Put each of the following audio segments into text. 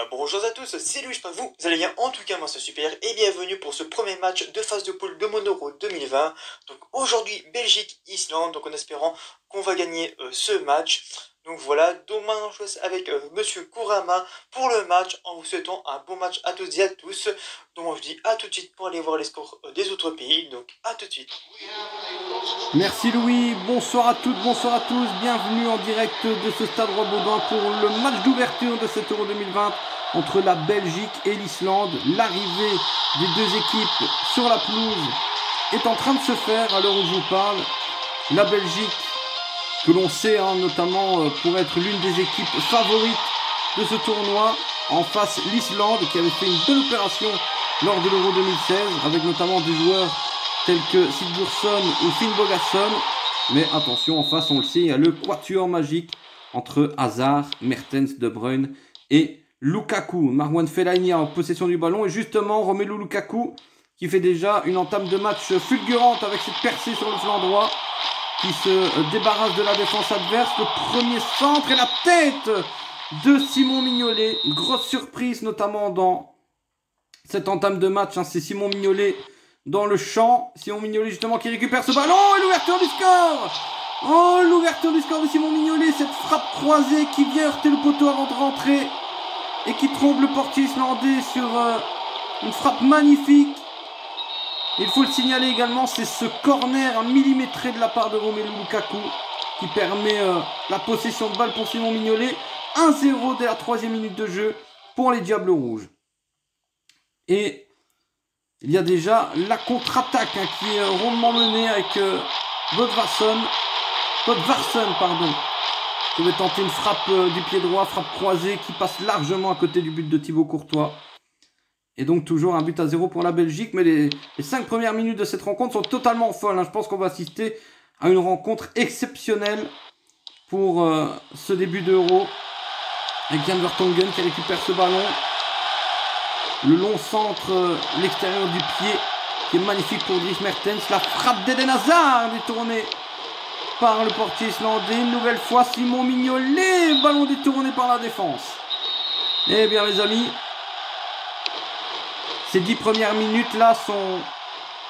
Bonjour à tous, c'est Louis, j'espère que vous allez bien. En tout cas, moi c'est super et bienvenue pour ce premier match de phase de poule de mon Euro 2020. Donc aujourd'hui, Belgique-Islande, donc en espérant qu'on va gagner ce match. Donc voilà, donc maintenant je laisse avec Monsieur Kurama pour le match en vous souhaitant un bon match à toutes et à tous. Donc moi je dis à tout de suite pour aller voir les scores des autres pays. Donc à tout de suite. Merci Louis, bonsoir à toutes, bonsoir à tous, bienvenue en direct de ce stade Roi-Baudouin pour le match d'ouverture de cet Euro 2020 entre la Belgique et l'Islande. L'arrivée des deux équipes sur la pelouse est en train de se faire à l'heure où je vous parle. La Belgique, que l'on sait notamment pour être l'une des équipes favorites de ce tournoi, en face l'Islande qui avait fait une belle opération lors de l'Euro 2016 avec notamment des joueurs tels que Sigurdsson ou Finn Bogason. Mais attention, en face, on le sait, il y a le quatuor magique entre Hazard, Mertens, De Bruyne et Lukaku. Marouane Fellaini en possession du ballon et justement Romelu Lukaku qui fait déjà une entame de match fulgurante avec cette percée sur le flanc droit qui se débarrasse de la défense adverse. Le premier centre et la tête de Simon Mignolet. Grosse surprise notamment dans cette entame de match, c'est Simon Mignolet dans le champ, Simon Mignolet justement qui récupère ce ballon et l'ouverture du score. Oh, l'ouverture du score de Simon Mignolet, cette frappe croisée qui vient heurter le poteau avant de rentrer et qui trompe le portier islandais sur une frappe magnifique. Il faut le signaler également, c'est ce corner millimétré de la part de Romelu Lukaku qui permet la possession de balle pour Simon Mignolet. 1-0 dès la 3e minute de jeu pour les Diables Rouges. Et il y a déjà la contre-attaque qui est rondement menée avec Bodvarsson, qui va tenter une frappe du pied droit, frappe croisée qui passe largement à côté du but de Thibaut Courtois. Et donc toujours un but à 0 pour la Belgique, mais les 5 premières minutes de cette rencontre sont totalement folles. Je pense qu'on va assister à une rencontre exceptionnelle pour ce début d'Euro. Avec Jan Vertonghen qui récupère ce ballon. Le long centre, l'extérieur du pied, qui est magnifique pour Dries Mertens. La frappe d'Eden Hazard détournée par le portier islandais. Une nouvelle fois, Simon Mignolet, ballon détourné par la défense. Eh bien les amis, ces 10 premières minutes là sont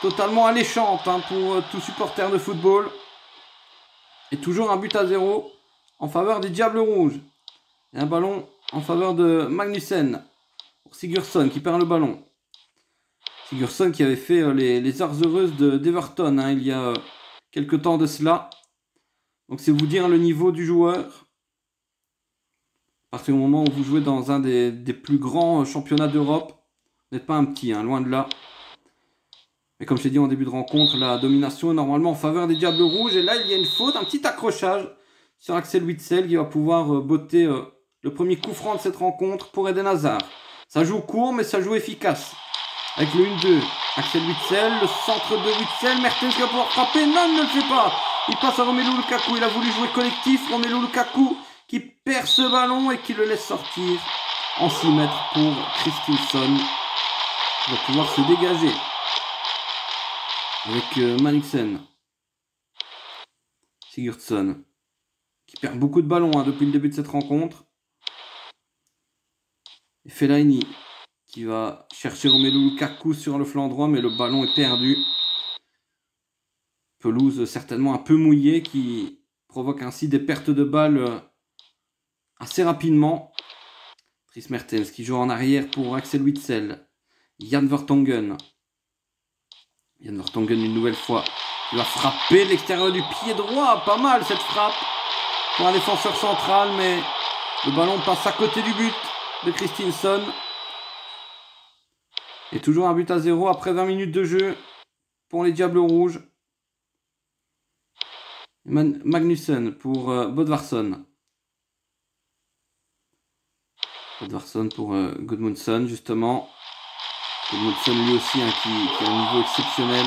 totalement alléchantes pour tout supporter de football. Et toujours un but à 0 en faveur des Diables Rouges. Et un ballon en faveur de Magnussen. Sigurdsson qui perd le ballon. Sigurdsson qui avait fait les heures heureuses d'Everton il y a quelques temps de cela. Donc c'est vous dire le niveau du joueur. À partir du moment où vous jouez dans un des plus grands championnats d'Europe, vous n'êtes pas un petit, loin de là. Mais comme je t'ai dit en début de rencontre, la domination est normalement en faveur des Diables Rouges. Et là il y a une faute, un petit accrochage sur Axel Witsel qui va pouvoir botter le premier coup franc de cette rencontre pour Eden Hazard. Ça joue court, mais ça joue efficace. Avec le 1-2, Axel Witsel, le centre de Witsel, Mertens qui va pouvoir frapper. Non, il ne le fait pas. Il passe à Romelu Lukaku. Il a voulu jouer collectif. Romelu Lukaku qui perd ce ballon et qui le laisse sortir en 6 mètres pour Christensen. Il va pouvoir se dégager. Avec Magnussen. Sigurdsson. Qui perd beaucoup de ballons depuis le début de cette rencontre. Fellaini qui va chercher Romelu Lukaku sur le flanc droit, mais le ballon est perdu. Pelouse certainement un peu mouillée qui provoque ainsi des pertes de balles assez rapidement. Dries Mertens qui joue en arrière pour Axel Witsel. Jan Vertonghen. Jan Vertonghen une nouvelle fois. Il va frapper l'extérieur du pied droit. Pas mal cette frappe pour un défenseur central, mais le ballon passe à côté du but de Christensen. Et toujours un but à 0 après 20 minutes de jeu pour les Diables Rouges. Magnussen pour Bodvarsson. Bodvarsson pour Gudmundsson justement. Gudmundsson lui aussi qui a un niveau exceptionnel.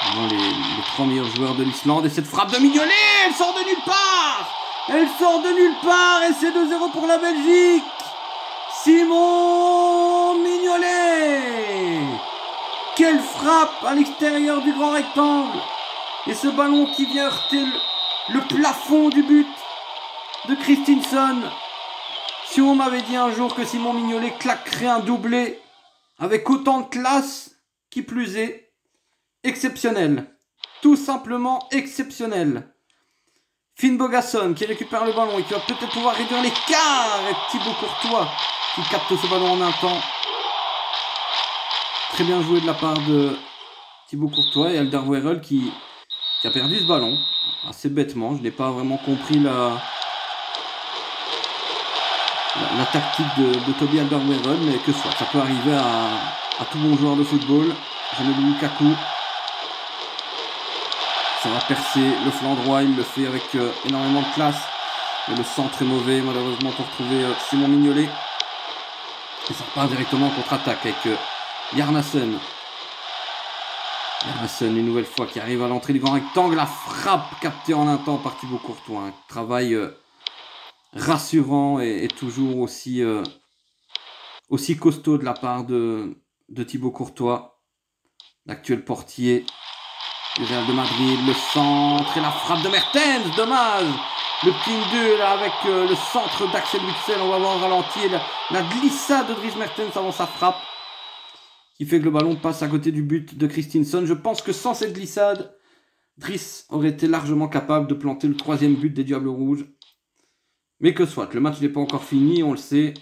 Vraiment les 3 meilleurs joueurs de l'Islande. Et cette frappe de Mignolet, elle sort de nulle part. Elle sort de nulle part et c'est 2-0 pour la Belgique. Simon Mignolet. Quelle frappe à l'extérieur du grand rectangle. Et ce ballon qui vient heurter le plafond du but de Christensen. Si on m'avait dit un jour que Simon Mignolet claquerait un doublé avec autant de classe, qui plus est, exceptionnel. Tout simplement exceptionnel. Finn Bogason qui récupère le ballon et qui va peut-être pouvoir réduire l'écart. Et Thibaut Courtois qui capte ce ballon en un temps. Très bien joué de la part de Thibaut Courtois et Alderweireld qui a perdu ce ballon. Assez bêtement, je n'ai pas vraiment compris la tactique de Toby Alderweireld, mais que soit, ça peut arriver à tout bon joueur de football. Romelu Lukaku. Ça va percer le flanc droit, il le fait avec énormément de classe. Mais le centre est mauvais, malheureusement, pour trouver Simon Mignolet. Et ça repart directement en contre-attaque avec Yarnason. Yarnason, une nouvelle fois, qui arrive à l'entrée du grand rectangle. La frappe captée en un temps par Thibaut Courtois. Un travail rassurant et toujours aussi costaud de la part de Thibaut Courtois, l'actuel portier du Real de Madrid. Le centre et la frappe de Mertens, dommage. Le petit 2 là avec le centre d'Axel Witsel, on va voir au ralenti la glissade de Dries Mertens avant sa frappe, qui fait que le ballon passe à côté du but de Christensen. Je pense que sans cette glissade, Dries aurait été largement capable de planter le 3e but des Diables Rouges. Mais que soit, le match n'est pas encore fini, on le sait.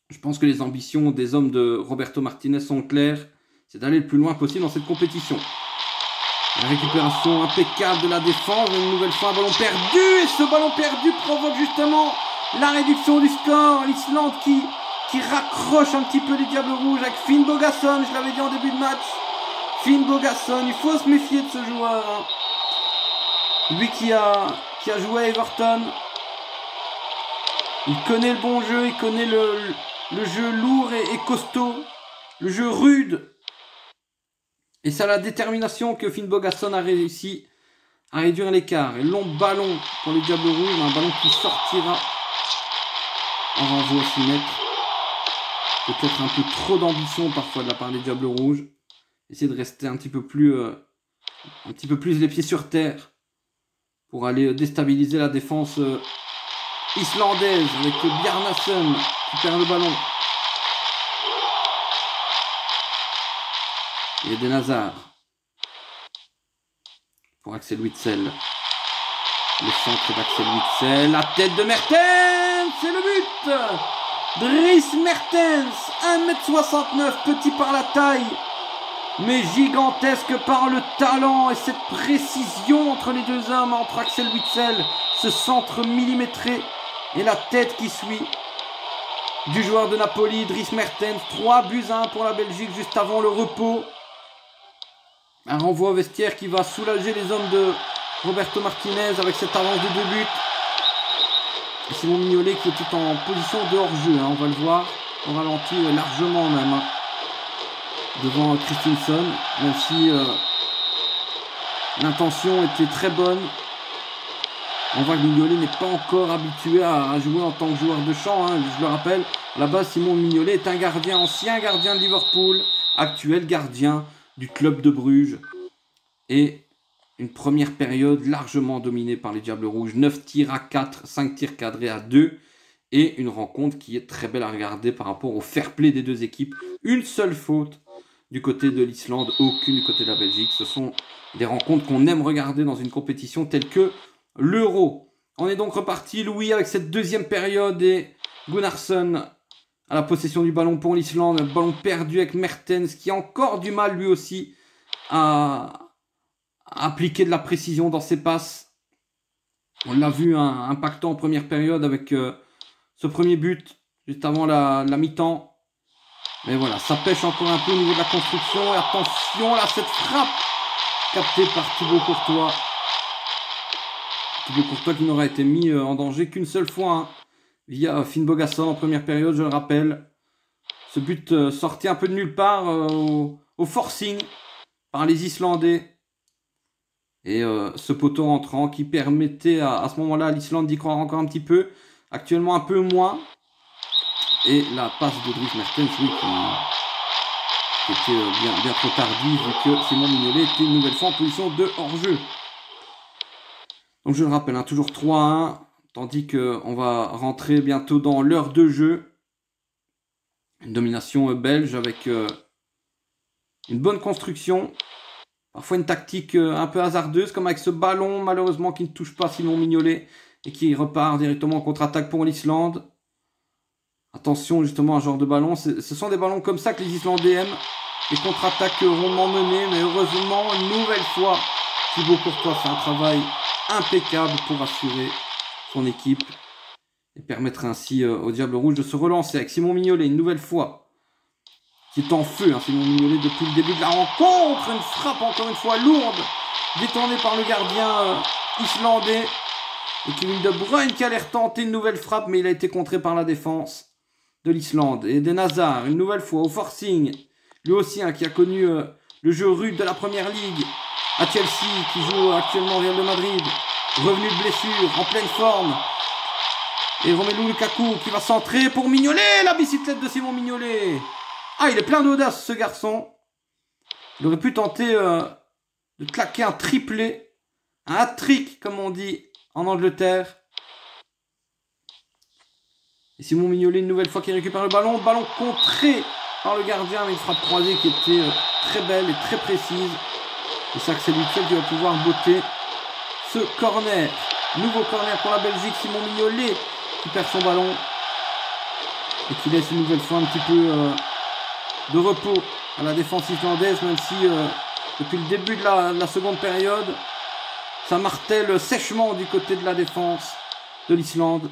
Je pense que les ambitions des hommes de Roberto Martinez sont claires. C'est d'aller le plus loin possible dans cette compétition. La récupération impeccable de la défense. Une nouvelle fois un ballon perdu. Et ce ballon perdu provoque justement la réduction du score. L'Islande qui raccroche un petit peu les Diables Rouges avec Finn Bogason. Je l'avais dit en début de match. Finn Bogason, il faut se méfier de ce joueur. Lui qui a joué à Everton. Il connaît le bon jeu, il connaît le jeu lourd et costaud, le jeu rude. Et c'est la détermination que Finn Bogason a réussi à réduire l'écart. Et long ballon pour les Diables Rouges, un ballon qui sortira en renvoi au 6 mètres. Peut-être un peu trop d'ambition parfois de la part des Diables Rouges. Essayer de rester un petit peu plus les pieds sur terre pour aller déstabiliser la défense islandaise avec Bjarnason qui perd le ballon. Et Eden Hazard pour Axel Witsel. Le centre d'Axel Witsel, la tête de Mertens, c'est le but. Dries Mertens, 1m69, petit par la taille, mais gigantesque par le talent et cette précision entre les deux hommes, entre Axel Witsel, ce centre millimétré et la tête qui suit du joueur de Napoli, Dries Mertens. 3-1 pour la Belgique juste avant le repos. Un renvoi au vestiaire qui va soulager les hommes de Roberto Martinez avec cette avance de 2 buts. Et Simon Mignolet qui était en position de hors-jeu, on va le voir au ralenti largement même, devant Christensen, même si l'intention était très bonne. On voit que Mignolet n'est pas encore habitué à jouer en tant que joueur de champ. Je le rappelle, à la base, Simon Mignolet est un gardien, ancien gardien de Liverpool, actuel gardien du club de Bruges. Et une première période largement dominée par les Diables Rouges. 9 tirs à 4, 5 tirs cadrés à 2. Et une rencontre qui est très belle à regarder par rapport au fair play des deux équipes. Une seule faute du côté de l'Islande, aucune du côté de la Belgique. Ce sont des rencontres qu'on aime regarder dans une compétition telle que l'Euro. On est donc reparti, Louis, avec cette deuxième période et Gunnarsson à la possession du ballon pour l'Islande. Un ballon perdu avec Mertens qui a encore du mal lui aussi à appliquer de la précision dans ses passes. On l'a vu impactant en première période avec ce premier but juste avant la mi-temps. Mais voilà, ça pêche encore un peu au niveau de la construction. Et attention là, cette frappe captée par Thibaut Courtois. Thibaut Courtois qui n'aura été mis en danger qu'une seule fois via Finn Bogason en première période, je le rappelle. Ce but sorti un peu de nulle part au forcing par les Islandais. Et ce poteau rentrant qui permettait à ce moment-là à l'Islande d'y croire encore un petit peu. Actuellement un peu moins. Et la passe de Dries Mertens, oui, qui était bien trop tardive vu que Simon Mignolet était une nouvelle fois en position de hors-jeu. Donc je le rappelle, toujours 3-1 tandis qu'on va rentrer bientôt dans l'heure de jeu. Une domination belge avec une bonne construction. Parfois une tactique un peu hasardeuse, comme avec ce ballon, malheureusement, qui ne touche pas Simon Mignolet et qui repart directement en contre-attaque pour l'Islande. Attention justement à ce genre de ballon. Ce sont des ballons comme ça que les Islandais aiment. Les contre-attaques rondement menées, mais heureusement, une nouvelle fois, Thibaut Courtois fait un travail impeccable pour assurer son équipe et permettre ainsi au Diable Rouge de se relancer avec Simon Mignolet une nouvelle fois, qui est en feu, hein, Simon Mignolet depuis le début de la rencontre. Une frappe encore une fois lourde, détournée par le gardien islandais. Et Kevin De Bruyne qui allait retenter une nouvelle frappe, mais il a été contré par la défense de l'Islande. Et Eden Hazard, une nouvelle fois au forcing, lui aussi qui a connu le jeu rude de la Première Ligue à Chelsea, qui joue actuellement au Real de Madrid, revenu de blessure, en pleine forme. Et Romelu Lukaku qui va centrer pour Mignolet, la bicyclette de Simon Mignolet. Ah, il est plein d'audace ce garçon. Il aurait pu tenter de claquer un triplé, un hat-trick comme on dit en Angleterre. Et Simon Mignolet une nouvelle fois qui récupère le ballon contré par le gardien avec une frappe croisée qui était très belle et très précise. Et c'est Axel Witsel qui va pouvoir botter ce corner. Nouveau corner pour la Belgique, Simon Mignolet qui perd son ballon et qui laisse une nouvelle fois un petit peu de repos à la défense islandaise, même si depuis le début de la seconde période, ça martèle sèchement du côté de la défense de l'Islande.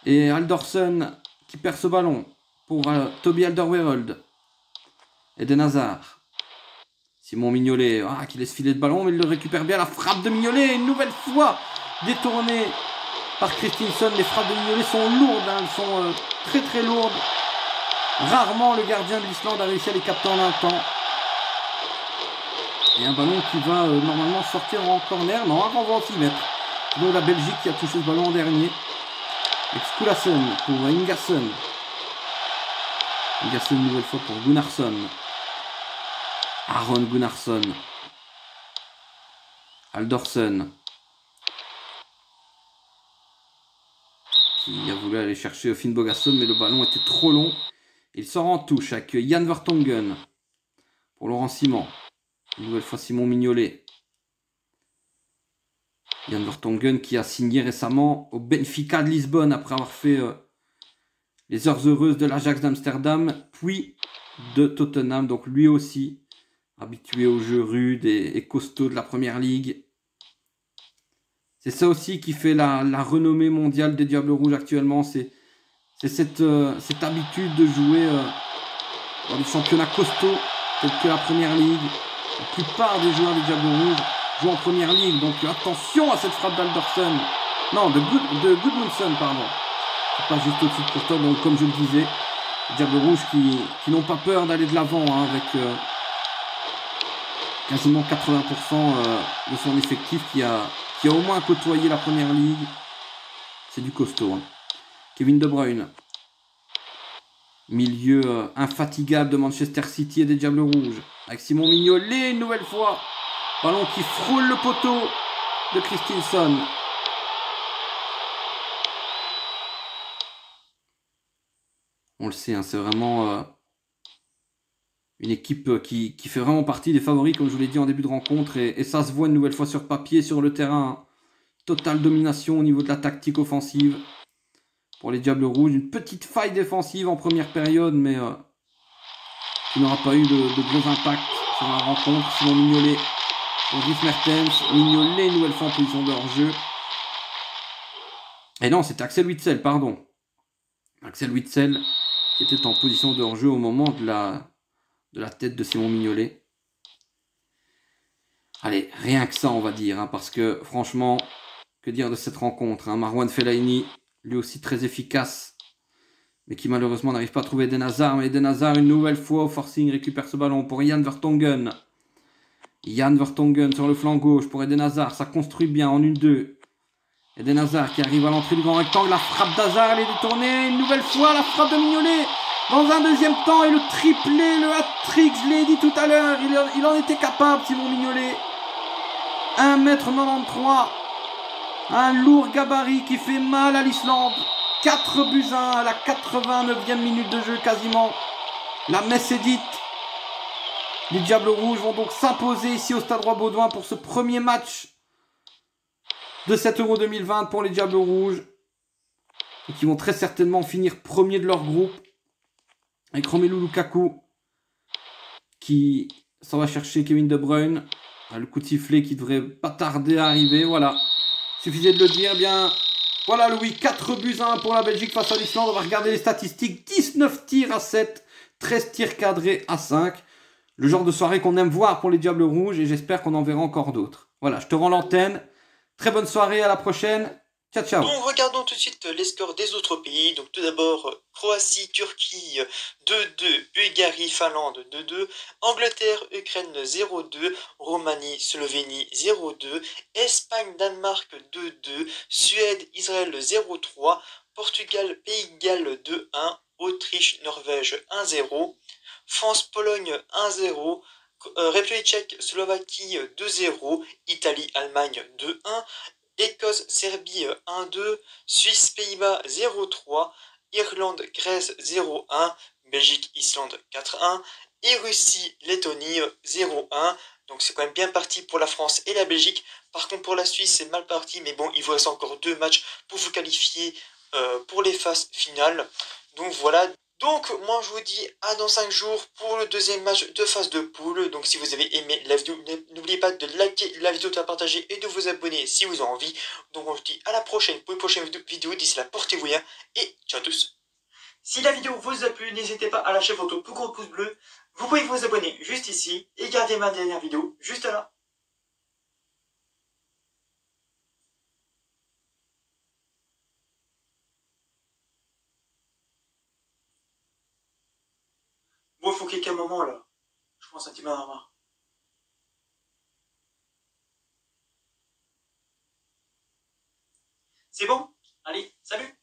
Et Alderson qui perd ce ballon pour Toby Alderweireld. Eden Hazard. Simon Mignolet qui laisse filer le ballon, mais il le récupère bien. La frappe de Mignolet, une nouvelle fois détournée par Christensen. Les frappes de Mignolet sont lourdes, elles sont très très lourdes. Rarement le gardien de l'Islande a réussi à les capter en un temps. Et un ballon qui va normalement sortir en corner. Non, on va aussi mettre. Donc la Belgique qui a touché ce ballon en dernier. Avec Skulason pour Ingason. Ingason une nouvelle fois pour Gunnarsson. Aron Gunnarsson. Alderson. Qui a voulu aller chercher Finn Bogason, mais le ballon était trop long. Il sort en touche avec Jan Vertonghen pour Laurent Simon. Une nouvelle fois Simon Mignolet. Jan Vertonghen qui a signé récemment au Benfica de Lisbonne après avoir fait les heures heureuses de l'Ajax d'Amsterdam, puis de Tottenham. Donc lui aussi, habitué au jeu rude et costaud de la Première Ligue. C'est ça aussi qui fait la renommée mondiale des Diables Rouges actuellement. C'est cette habitude de jouer dans des championnats costauds tels que la Première Ligue. La plupart des joueurs des Diables Rouges jouent en Première Ligue, donc attention à cette frappe d'Alderson. Non, de Gudmundsson, pardon. C'est pas juste au-dessus de Courtois, donc comme je le disais, les Diables Rouges qui n'ont pas peur d'aller de l'avant avec quasiment 80% de son effectif qui a au moins côtoyé la Première Ligue. C'est du costaud. Kevin De Bruyne. Milieu infatigable de Manchester City et des Diables Rouges. Avec Simon Mignolet une nouvelle fois. Ballon qui frôle le poteau de Christensen. On le sait, c'est vraiment une équipe qui fait vraiment partie des favoris, comme je vous l'ai dit en début de rencontre. Et ça se voit une nouvelle fois sur papier, sur le terrain. Totale domination au niveau de la tactique offensive. Pour les Diables Rouges, une petite faille défensive en première période, mais qui n'aura pas eu de gros impacts sur la rencontre. Simon Mignolet pour Dries Mertens. Mignolet, une nouvelle fois en position de hors-jeu. Et non, c'était Axel Witsel, pardon. Axel Witsel qui était en position de hors-jeu au moment de la tête de Simon Mignolet. Allez, rien que ça, on va dire, parce que franchement, que dire de cette rencontre, Marouane Fellaini, lui aussi très efficace, mais qui malheureusement n'arrive pas à trouver Eden Hazard. Mais Eden Hazard, une nouvelle fois au forcing, récupère ce ballon pour Jan Vertonghen. Jan Vertonghen sur le flanc gauche pour Eden Hazard, ça construit bien en 1-2. Eden Hazard qui arrive à l'entrée du grand rectangle, la frappe d'Hazard, elle est détournée, une nouvelle fois la frappe de Mignolet dans un deuxième temps, et le triplé, le hat-trick, je l'ai dit tout à l'heure, il en était capable Simon Mignolet. 1m93, Un lourd gabarit qui fait mal à l'Islande. 4-1 à la 89e minute de jeu quasiment. La messe est dite. Les Diables Rouges vont donc s'imposer ici au Stade Roi-Baudouin pour ce premier match de cet Euro 2020 pour les Diables Rouges. Et qui vont très certainement finir premier de leur groupe. Avec Romelu Lukaku qui s'en va chercher Kevin De Bruyne. Le coup de sifflet qui devrait pas tarder à arriver. Voilà. Suffisait de le dire. Bien. Voilà Louis. 4-1 pour la Belgique face à l'Islande. On va regarder les statistiques. 19 tirs à 7. 13 tirs cadrés à 5. Le genre de soirée qu'on aime voir pour les Diables Rouges. Et j'espère qu'on en verra encore d'autres. Voilà. Je te rends l'antenne. Très bonne soirée. À la prochaine. Ciao, ciao. Donc regardons tout de suite les scores des autres pays. Donc tout d'abord Croatie, Turquie 2-2, Bulgarie, Finlande 2-2, Angleterre, Ukraine 0-2, Roumanie, Slovénie 0-2, Espagne, Danemark 2-2, Suède, Israël 0-3, Portugal, Pays de Galles 2-1, Autriche, Norvège 1-0, France, Pologne 1-0, République tchèque, Slovaquie 2-0, Italie, Allemagne 2-1, Écosse, Serbie 1-2, Suisse, Pays-Bas 0-3, Irlande, Grèce 0-1, Belgique, Islande 4-1 et Russie, Lettonie 0-1. Donc c'est quand même bien parti pour la France et la Belgique. Par contre pour la Suisse c'est mal parti, mais bon il vous reste encore 2 matchs pour vous qualifier pour les phases finales. Donc voilà. Donc moi je vous dis à dans 5 jours pour le deuxième match de phase de poule. Donc si vous avez aimé la vidéo, n'oubliez pas de liker la vidéo, de la partager et de vous abonner si vous avez envie. Donc on se dit à la prochaine pour une prochaine vidéo. D'ici là portez-vous bien et ciao à tous. Si la vidéo vous a plu, n'hésitez pas à lâcher votre plus gros pouce bleu. Vous pouvez vous abonner juste ici et garder ma dernière vidéo juste là. Bon, il faut cliquer un moment là. Je pense un petit peu à marre. C'est bon? Allez, salut!